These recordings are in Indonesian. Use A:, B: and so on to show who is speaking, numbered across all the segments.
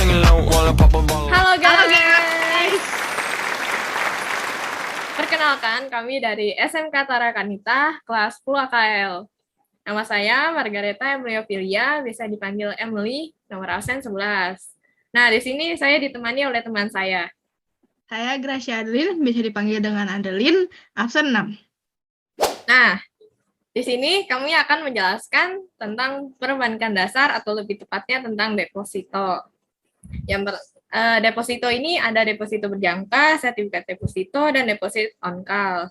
A: Halo guys. Perkenalkan, kami dari SMK Tara Kanita, kelas 10 AKL. Nama saya Margareta Emiliofilia, bisa dipanggil Emily, nomor absen 11. Nah, di sini saya ditemani oleh teman saya.
B: Saya Gracia Adeline, bisa dipanggil dengan Adeline, absen 6.
A: Nah, di sini kami akan menjelaskan tentang perbankan dasar atau lebih tepatnya tentang deposito. Deposito ini ada deposito berjangka, sertifikat deposito, dan deposit on call.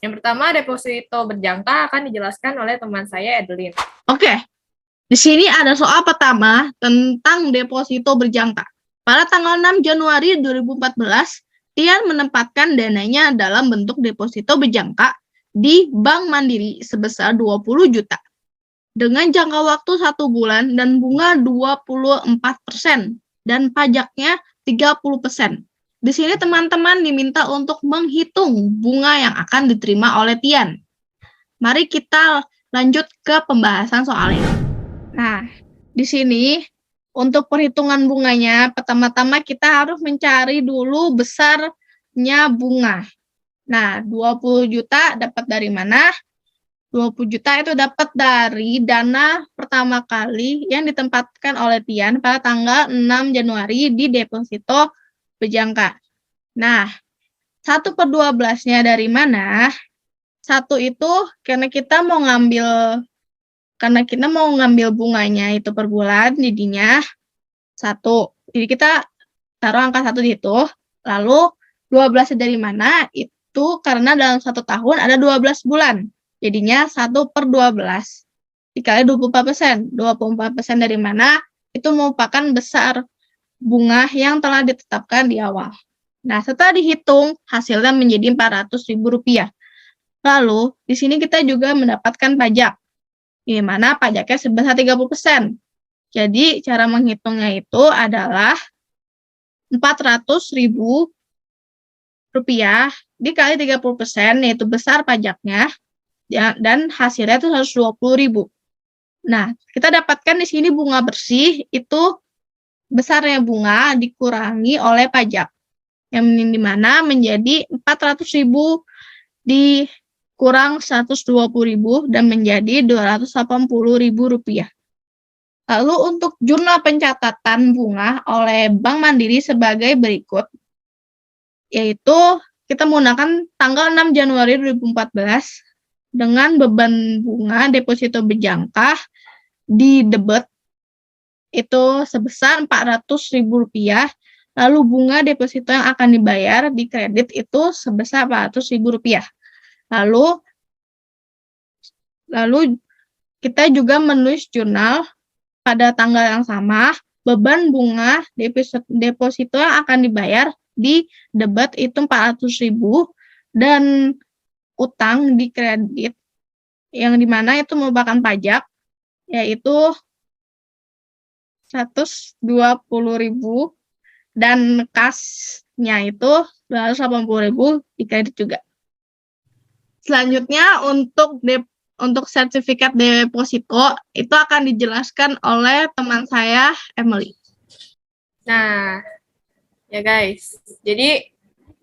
A: Yang pertama, deposito berjangka akan dijelaskan oleh teman saya, Adeline.
B: Oke, di sini ada soal pertama tentang deposito berjangka. Pada tanggal 6 Januari 2014, Tian menempatkan dananya dalam bentuk deposito berjangka di Bank Mandiri sebesar 20 juta. Dengan jangka waktu 1 bulan dan bunga 24% dan pajaknya 30%. Di sini teman-teman diminta untuk menghitung bunga yang akan diterima oleh Tian. Mari kita lanjut ke pembahasan soalnya. Nah, di sini untuk perhitungan bunganya, pertama-tama kita harus mencari dulu besarnya bunga. Nah, 20 juta dapat dari mana? 20 juta itu dapat dari dana pertama kali yang ditempatkan oleh Tian pada tanggal 6 Januari di deposito berjangka. Nah, 1/12-nya dari mana? 1 itu karena kita mau ngambil bunganya itu per bulan, jadinya 1. Jadi kita taruh angka 1 di situ. Lalu 12 dari mana? Itu karena dalam 1 tahun ada 12 bulan. Jadinya 1/12 dikali 24%. 24% dari mana? Itu merupakan besar bunga yang telah ditetapkan di awal. Nah, setelah dihitung, hasilnya menjadi Rp400.000. Lalu, di sini kita juga mendapatkan pajak, di mana pajaknya sebesar 30%. Jadi, cara menghitungnya itu adalah Rp400.000 dikali 30%, yaitu besar pajaknya, dan hasilnya itu 120.000. Nah, kita dapatkan di sini bunga bersih, itu besarnya bunga dikurangi oleh pajak, yang dimana menjadi 400.000 dikurang 120.000 dan menjadi Rp280.000. Lalu untuk jurnal pencatatan bunga oleh Bank Mandiri sebagai berikut, yaitu kita menggunakan tanggal 6 Januari 2014 dengan beban bunga deposito berjangka di debit itu sebesar Rp400.000, lalu bunga deposito yang akan dibayar di kredit itu sebesar Rp400.000. Lalu kita juga menulis jurnal pada tanggal yang sama, beban bunga deposito yang akan dibayar di debit itu Rp400.000 dan utang di kredit yang dimana itu merupakan pajak, yaitu Rp120.000 dan kasnya itu Rp280.000 di kredit juga. Selanjutnya untuk sertifikat deposito itu akan dijelaskan oleh teman saya, Emily.
A: Nah, ya guys, jadi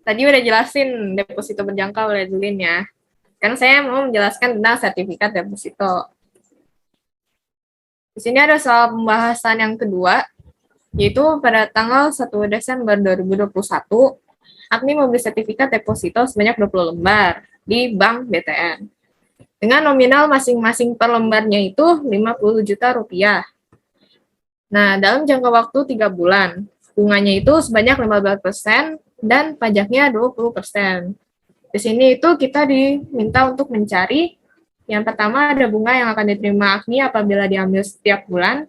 A: tadi udah jelasin deposito berjangka oleh Adeline ya. Sekarang saya mau menjelaskan tentang sertifikat deposito. Di sini ada soal pembahasan yang kedua, yaitu pada tanggal 1 Desember 2021, Agni membeli sertifikat deposito sebanyak 20 lembar di Bank BTN. Dengan nominal masing-masing per lembarnya itu Rp50 juta. Nah, dalam jangka waktu 3 bulan, bunganya itu sebanyak 15% dan pajaknya 20%. Di sini itu kita diminta untuk mencari, yang pertama ada bunga yang akan diterima Agni apabila diambil setiap bulan,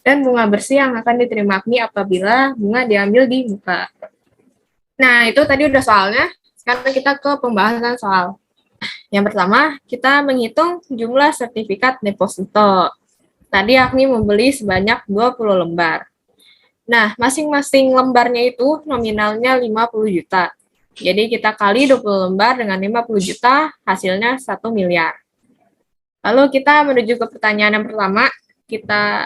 A: dan bunga bersih yang akan diterima Agni apabila bunga diambil di muka. Nah, itu tadi udah soalnya. Sekarang kita ke pembahasan soal. Yang pertama, kita menghitung jumlah sertifikat deposito. Tadi Agni membeli sebanyak 20 lembar. Nah, masing-masing lembarnya itu nominalnya 50 juta. Jadi kita kali 20 lembar dengan 50 juta, hasilnya 1 miliar. Lalu kita menuju ke pertanyaan yang pertama, kita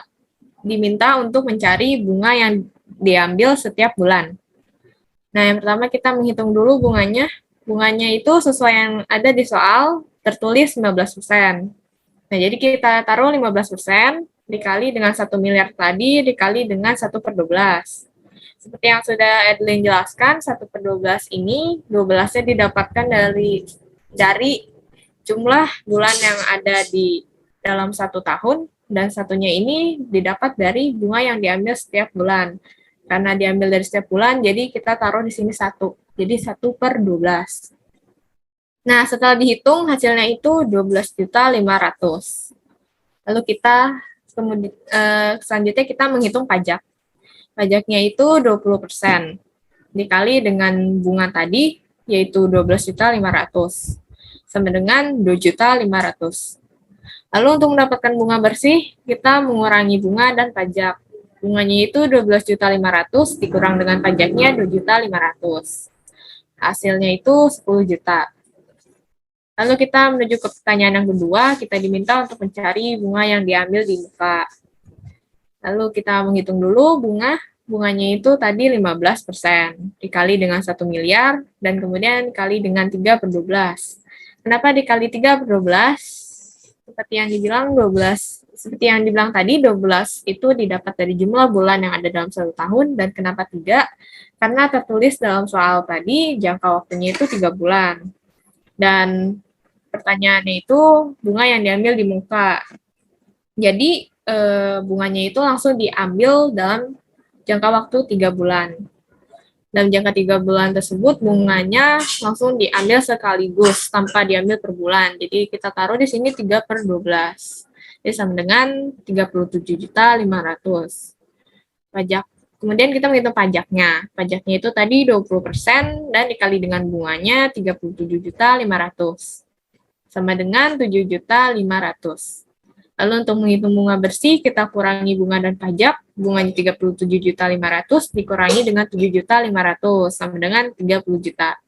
A: diminta untuk mencari bunga yang diambil setiap bulan. Nah, yang pertama kita menghitung dulu bunganya. Bunganya itu sesuai yang ada di soal, tertulis 15%. Nah, jadi kita taruh 15% dikali dengan 1 miliar tadi, dikali dengan 1/12. Seperti yang sudah Edlin jelaskan, 1/12 ini 12-nya didapatkan dari jumlah bulan yang ada di dalam 1 tahun, dan satunya ini didapat dari bunga yang diambil setiap bulan. Karena diambil dari setiap bulan, jadi kita taruh di sini 1. Jadi 1/12. Nah, setelah dihitung, hasilnya itu 12.500.000. Lalu selanjutnya kita menghitung pajak. Pajaknya itu 20%. Dikali dengan bunga tadi, yaitu 12.500.000. Sama dengan 2.500.000. Lalu untuk mendapatkan bunga bersih, kita mengurangi bunga dan pajak. Bunganya itu 12.500.000 dikurang dengan pajaknya 2.500.000. Hasilnya itu 10 juta. Lalu kita menuju ke pertanyaan yang kedua, kita diminta untuk mencari bunga yang diambil di muka. Lalu kita menghitung dulu bunganya itu tadi 15%, dikali dengan 1 miliar, dan kemudian dikali dengan 3/12. Kenapa dikali 3/12? Seperti yang dibilang tadi, 12 itu didapat dari jumlah bulan yang ada dalam 1 tahun, dan kenapa 3? Karena tertulis dalam soal tadi, jangka waktunya itu 3 bulan. Dan pertanyaannya itu bunga yang diambil di muka. Jadi, bunganya itu langsung diambil dalam jangka waktu 3 bulan. Dalam jangka 3 bulan tersebut, bunganya langsung diambil sekaligus, tanpa diambil per bulan. Jadi, kita taruh di sini 3/12. Jadi, sama dengan 37.500.000. Kemudian kita menghitung pajaknya. Pajaknya itu tadi 20% dan dikali dengan bunganya 37.500.000. Sama dengan 7.500.000. Lalu untuk menghitung bunga bersih, kita kurangi bunga dan pajak. Bunganya 37.500.000 dikurangi dengan 7.500.000, sama dengan 30 juta.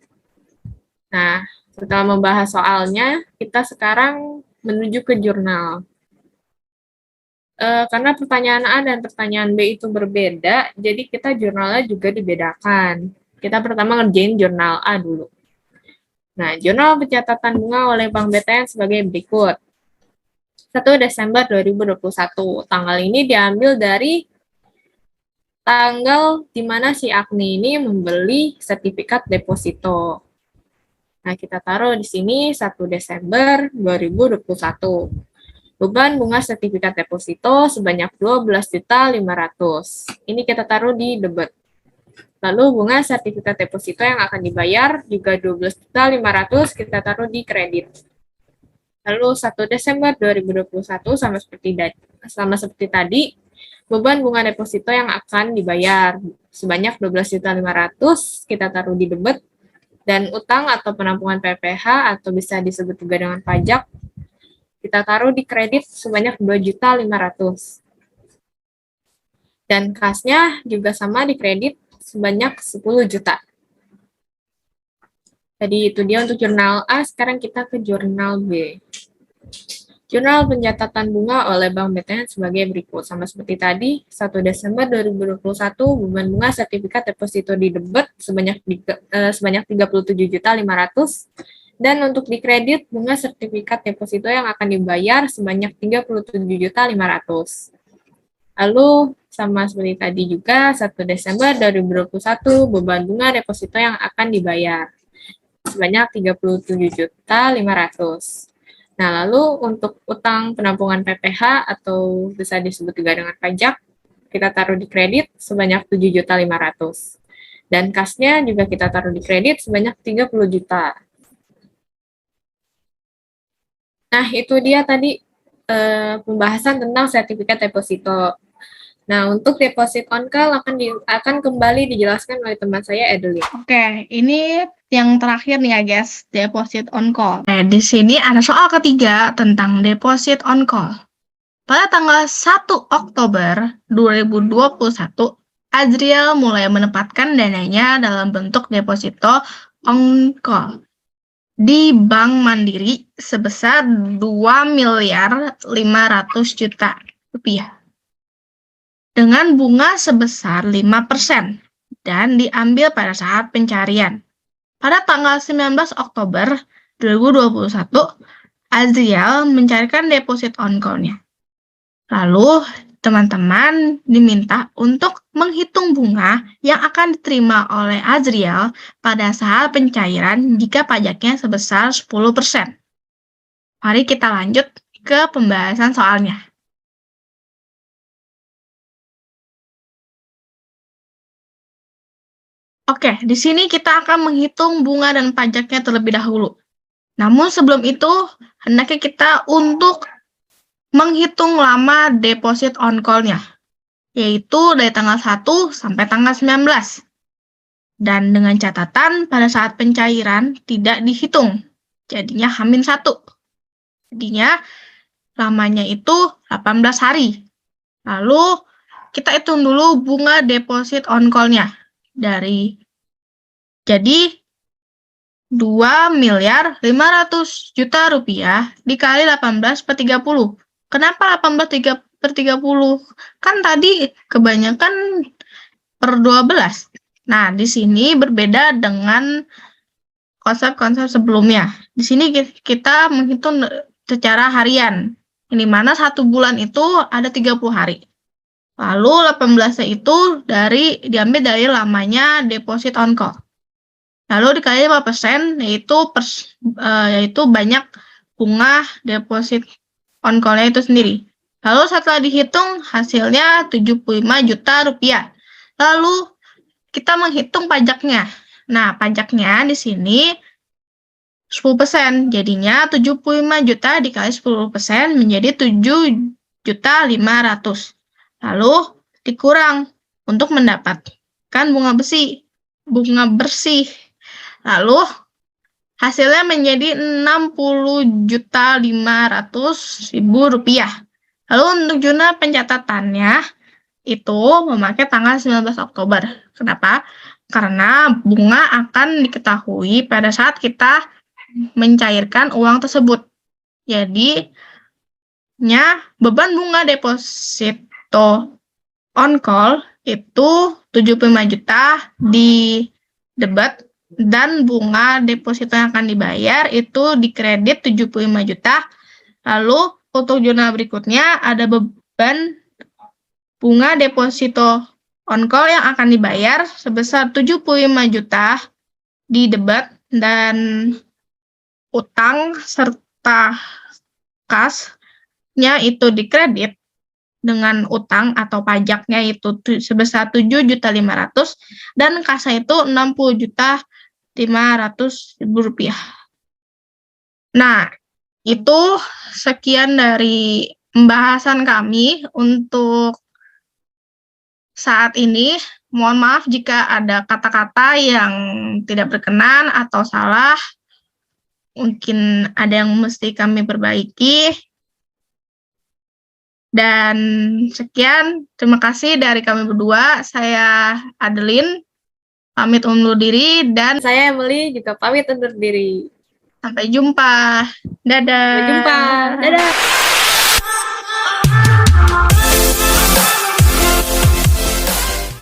A: Nah, setelah membahas soalnya, kita sekarang menuju ke jurnal. Karena pertanyaan A dan pertanyaan B itu berbeda, jadi kita jurnalnya juga dibedakan. Kita pertama ngerjain jurnal A dulu. Nah, jurnal pencatatan bunga oleh Bank BTN sebagai berikut. 1 Desember 2021. Tanggal ini diambil dari tanggal di mana si Agni ini membeli sertifikat deposito. Nah, kita taruh di sini 1 Desember 2021. Beban bunga sertifikat deposito sebanyak 12.500.000. Ini kita taruh di debit. Lalu bunga sertifikat deposito yang akan dibayar juga 12.500.000 kita taruh di kredit. Lalu 1 Desember 2021 sama seperti tadi, beban bunga deposito yang akan dibayar sebanyak 12.500.000 kita taruh di debit, dan utang atau penampungan PPh atau bisa disebut juga dengan pajak kita taruh di kredit sebanyak 2.500.000. Dan kasnya juga sama di kredit sebanyak 10 juta. Jadi itu dia untuk jurnal A, sekarang kita ke jurnal B. Jurnal pencatatan bunga oleh Bank BTN sebagai berikut. Sama seperti tadi, 1 Desember 2021, beban bunga sertifikat deposito di debit sebanyak 37.500.000, dan untuk di kredit, bunga sertifikat deposito yang akan dibayar sebanyak 37.500.000. Lalu, sama seperti tadi juga, 1 Desember 2021, beban bunga deposito yang akan dibayar sebanyak 37.500.000. Nah, lalu untuk utang penampungan PPh atau bisa disebut juga dengan pajak, kita taruh di kredit sebanyak 7.500.000. Dan kasnya juga kita taruh di kredit sebanyak 30 juta. Nah, itu dia tadi pembahasan tentang sertifikat deposito. Nah, untuk deposit on call akan kembali dijelaskan oleh teman saya, Edeline.
B: Oke, ini yang terakhir nih ya guys, deposit on call. Nah, di sini ada soal ketiga tentang deposit on call. Pada tanggal 1 Oktober 2021, Azriel mulai menempatkan dananya dalam bentuk deposito on call di Bank Mandiri sebesar 2.500.000.000 rupiah. dengan bunga sebesar 5% dan diambil pada saat pencarian. Pada tanggal 19 Oktober 2021, Azriel mencarikan deposit on call-nya. Lalu, teman-teman diminta untuk menghitung bunga yang akan diterima oleh Azriel pada saat pencairan jika pajaknya sebesar 10%. Mari kita lanjut ke pembahasan soalnya. Oke, di sini kita akan menghitung bunga dan pajaknya terlebih dahulu. Namun sebelum itu, hendaknya kita untuk menghitung lama deposit on call-nya, yaitu dari tanggal 1 sampai tanggal 19. Dan dengan catatan pada saat pencairan tidak dihitung, jadinya -1. Jadinya lamanya itu 18 hari. Lalu kita hitung dulu bunga deposit on call-nya. Jadi 2.500.000.000 rupiah dikali 18/30. Kenapa 18/30? Kan tadi kebanyakan per 12. Nah, di sini berbeda dengan konsep-konsep sebelumnya. Di sini kita menghitung secara harian, di mana 1 bulan itu ada 30 hari. Lalu 18-nya itu diambil dari lamanya deposit on call. Lalu dikali 5%, yaitu banyak bunga deposit on call-nya itu sendiri. Lalu setelah dihitung, hasilnya 75 juta rupiah. Lalu kita menghitung pajaknya. Nah, pajaknya di sini 10%, jadinya 75 juta dikali 10% menjadi 7.500.000. Lalu dikurang untuk mendapatkan bunga bersih. Lalu hasilnya menjadi 60.500.000 rupiah. Lalu untuk jurnal pencatatannya itu memakai tanggal 19 Oktober. Kenapa? Karena bunga akan diketahui pada saat kita mencairkan uang tersebut. Jadi, beban bunga deposito on call itu 75 juta di debit dan bunga deposito yang akan dibayar itu dikredit 75 juta. Lalu untuk jurnal berikutnya ada beban bunga deposito on call yang akan dibayar sebesar 75 juta di debit dan utang serta kasnya itu dikredit dengan utang atau pajaknya itu sebesar 7.500.000 dan kasnya itu 60.500.000 rupiah. Nah, itu sekian dari pembahasan kami untuk saat ini. Mohon maaf jika ada kata-kata yang tidak berkenan atau salah. Mungkin ada yang mesti kami perbaiki. Dan sekian, terima kasih dari kami berdua. Saya Adeline, pamit undur diri, dan
A: Saya Emily juga pamit undur diri.
B: sampai jumpa. Dadah.
A: Sampai jumpa. Dadah.